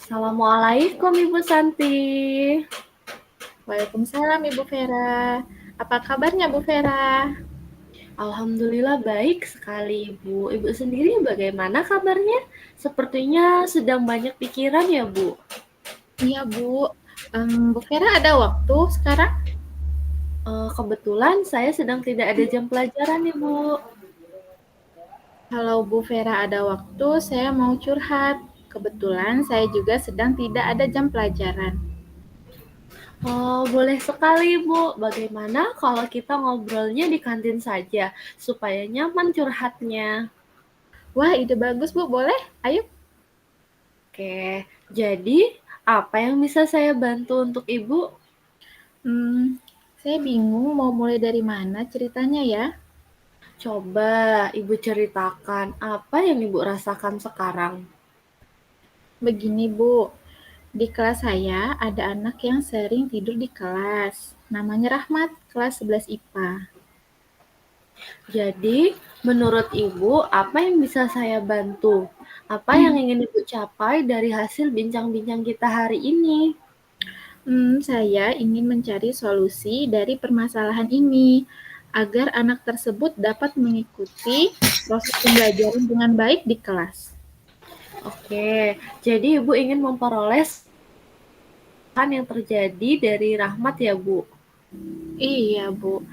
Assalamualaikum Ibu Santi. Waalaikumsalam Ibu Vera. Apa kabarnya Bu Vera? Alhamdulillah baik sekali Ibu. Ibu sendiri bagaimana kabarnya? Sepertinya sedang banyak pikiran ya Bu. Iya Bu. Bu Vera ada waktu sekarang? Kebetulan saya sedang tidak ada jam pelajaran nih Bu. Kalau Bu Vera ada waktu, saya mau curhat. Kebetulan saya juga sedang tidak ada jam pelajaran. Boleh sekali Bu. Bagaimana kalau kita ngobrolnya di kantin saja supaya nyaman curhatnya? Wah, ide bagus Bu. Boleh? Ayo. Oke, jadi apa yang bisa saya bantu untuk Ibu? Saya bingung mau mulai dari mana ceritanya ya. Coba Ibu ceritakan apa yang Ibu rasakan sekarang. Begini Bu, di kelas saya ada anak yang sering tidur di kelas. Namanya Rahmat, kelas 11 IPA. Jadi, menurut Ibu, apa yang bisa saya bantu? Apa yang ingin Ibu capai dari hasil bincang-bincang kita hari ini? Saya ingin mencari solusi dari permasalahan ini, agar anak tersebut dapat mengikuti proses pembelajaran dengan baik di kelas. Oke, jadi Ibu ingin memperoleh yang terjadi dari Rahmat ya, Bu? Iya, Bu.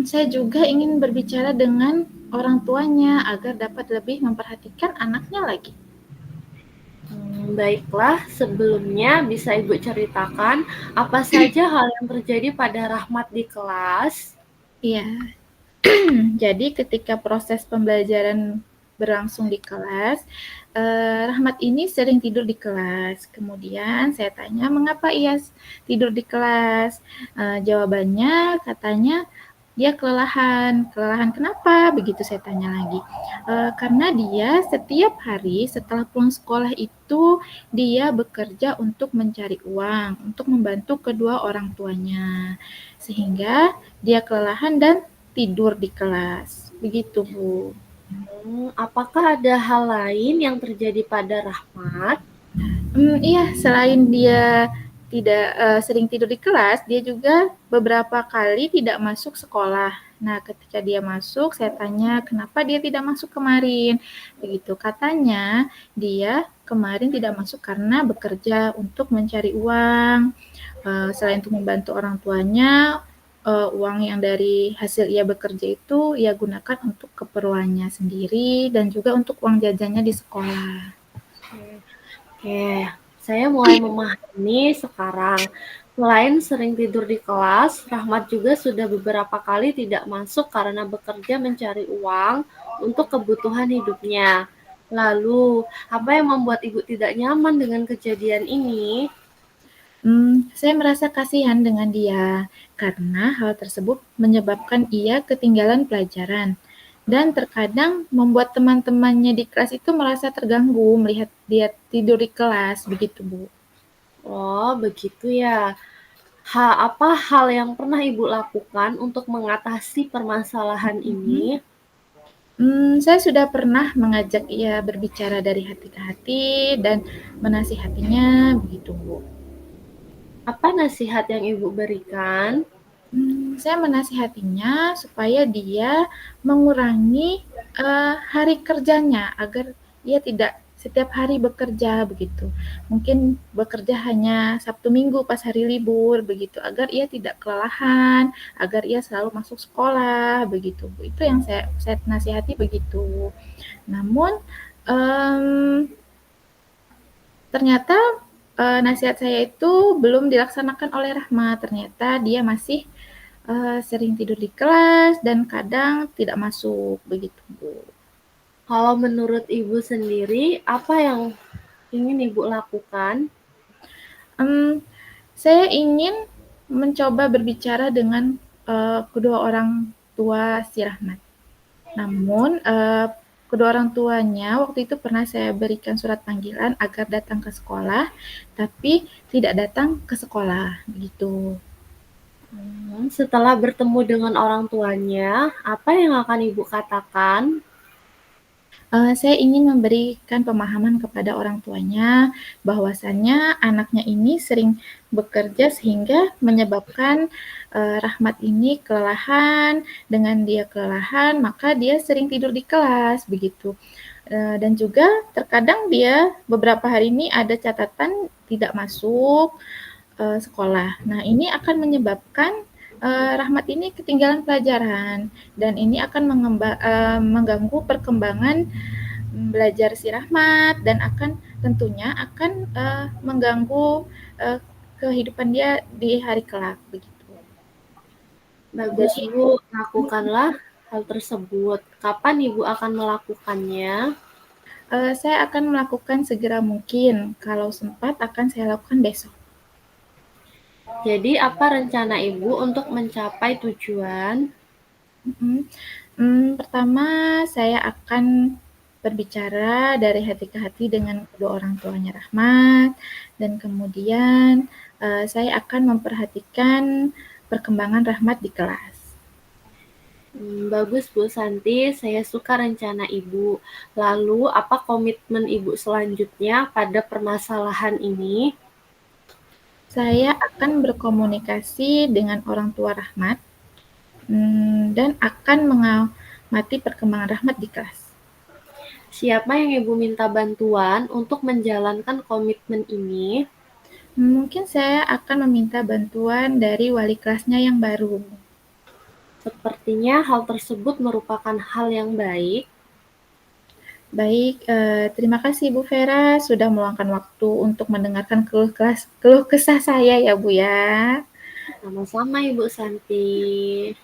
Saya juga ingin berbicara dengan orang tuanya agar dapat lebih memperhatikan anaknya lagi. Baiklah, sebelumnya bisa Ibu ceritakan apa saja hal yang terjadi pada Rahmat di kelas? Iya, jadi ketika proses pembelajaran berlangsung di kelas, Rahmat ini sering tidur di kelas. Kemudian saya tanya mengapa ia tidur di kelas. Jawabannya katanya dia kelelahan. Kelelahan kenapa? Begitu saya tanya lagi. Karena dia setiap hari setelah pulang sekolah itu dia bekerja untuk mencari uang, untuk membantu kedua orang tuanya. Sehingga dia kelelahan dan tidur di kelas. Begitu, Bu. Apakah ada hal lain yang terjadi pada Rahmat? Iya, selain dia tidak sering tidur di kelas, dia juga beberapa kali tidak masuk sekolah. Nah, ketika dia masuk, saya tanya kenapa dia tidak masuk kemarin. Begitu katanya, dia kemarin tidak masuk karena bekerja untuk mencari uang. Selain untuk membantu orang tuanya, uang yang dari hasil ia bekerja itu ia gunakan untuk keperluannya sendiri dan juga untuk uang jajannya di sekolah. Oke, saya mulai memahami sekarang. Selain sering tidur di kelas, Rahmat juga sudah beberapa kali tidak masuk karena bekerja mencari uang untuk kebutuhan hidupnya. Lalu, apa yang membuat Ibu tidak nyaman dengan kejadian ini? Saya merasa kasihan dengan dia karena hal tersebut menyebabkan ia ketinggalan pelajaran dan terkadang membuat teman-temannya di kelas itu merasa terganggu melihat dia tidur di kelas, begitu Bu. Oh, begitu ya. Apa hal yang pernah Ibu lakukan untuk mengatasi permasalahan ini? Mhm. Saya sudah pernah mengajak ia berbicara dari hati ke hati dan menasihatinya, begitu Bu. Apa nasihat yang Ibu berikan? Saya menasihatinya supaya dia mengurangi, hari kerjanya agar ia tidak setiap hari bekerja begitu. Mungkin bekerja hanya Sabtu Minggu pas hari libur begitu, agar ia tidak kelelahan, agar ia selalu masuk sekolah begitu, Bu. Itu yang saya nasihati begitu. Namun, mmm, ternyata, nasihat saya itu belum dilaksanakan oleh Rahma. Ternyata dia masih sering tidur di kelas dan kadang tidak masuk, begitu Bu. Kalau menurut Ibu sendiri, apa yang ingin Ibu lakukan? Mmm, saya ingin mencoba berbicara dengan, kedua orang tua si Rahmat. Namun, kedua orang tuanya waktu itu pernah saya berikan surat panggilan agar datang ke sekolah, tapi tidak datang ke sekolah, begitu. Setelah bertemu dengan orang tuanya, apa yang akan Ibu katakan? Saya ingin memberikan pemahaman kepada orang tuanya bahwasannya anaknya ini sering bekerja sehingga menyebabkan, Rahmat ini kelelahan, dengan dia kelelahan maka dia sering tidur di kelas begitu. Dan juga terkadang dia beberapa hari ini ada catatan tidak masuk, sekolah. Nah ini akan menyebabkan, Rahmat ini ketinggalan pelajaran dan ini akan mengganggu perkembangan belajar si Rahmat dan akan tentunya akan mengganggu kehidupan dia di hari kelak begitu. Bagus, Jadi Bu. Lakukanlah hal tersebut. Kapan Ibu akan melakukannya? saya akan melakukan segera mungkin. Kalau sempat akan saya lakukan besok. Jadi, apa rencana Ibu untuk mencapai tujuan? Pertama saya akan berbicara dari hati ke hati dengan kedua orang tuanya Rahmat dan kemudian saya akan memperhatikan perkembangan Rahmat di kelas. Bagus, Bu Santi. Saya suka rencana Ibu. Lalu, apa komitmen Ibu selanjutnya pada permasalahan ini? Saya akan berkomunikasi dengan orang tua Rahmat dan akan mengamati perkembangan Rahmat di kelas. Siapa yang Ibu minta bantuan untuk menjalankan komitmen ini? Mungkin saya akan meminta bantuan dari wali kelasnya yang baru. Sepertinya hal tersebut merupakan hal yang baik. Baik, terima kasih Bu Vera sudah meluangkan waktu untuk mendengarkan keluh kesah saya ya Bu ya. Sama-sama, Ibu Santi.